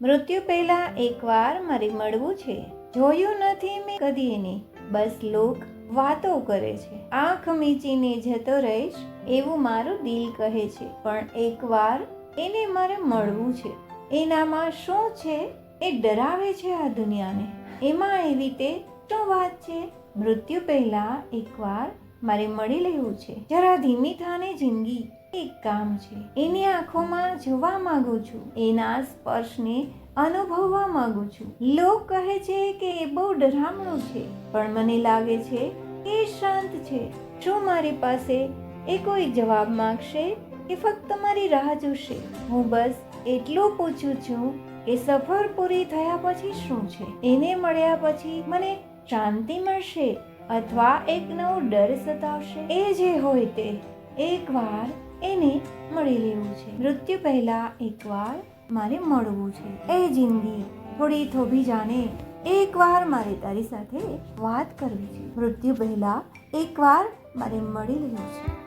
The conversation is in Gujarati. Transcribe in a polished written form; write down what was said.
મૃત્યુ પહેલા એકવાર મારે મળવું છે. જોયું નથી મેં કદી એને, બસ લોક વાતો કરે છે. આંખ મીચીને જતો રહીશ એવું મારું દિલ કહે છે. પણ એકવાર એને મારે મળવું છે. એનામાં શું છે એ ડરાવે છે આ દુનિયાને. એમાં એવી તે શું વાત છે? મૃત્યુ પહેલા એકવાર મારે મળી લેવું છે. જરા ધીમી થાને જિંદગી, એક કામ છે. એની આંખોમાં જોવા માંગુ છું, એના સ્પર્શને અનુભવવા માંગુ છું. લોક કહે છે કે એ બહુ ડરામણું છે, પણ મને લાગે છે કે એ શાંત છે. શું મારી પાસે એ કોઈ જવાબ માંગશે કે ફક્ત મારી રાહ જોશે? હું બસ એટલું પૂછું છું કે સફર પૂરી થયા પછી શું છે? એને મળ્યા પછી મને શાંતિ મળશે અથવા એક નવો ડર સતાવશે? એ જે હોય તે, એકવાર એને મળી લેવું છે. મૃત્યુ પહેલા એકવાર મારે મળવું છે. એ જિંદગી થોડી થોભી જાને, એકવાર મારે તારી સાથે વાત કરવી છે. મૃત્યુ પહેલા એકવાર મારે મળી લેવું છે.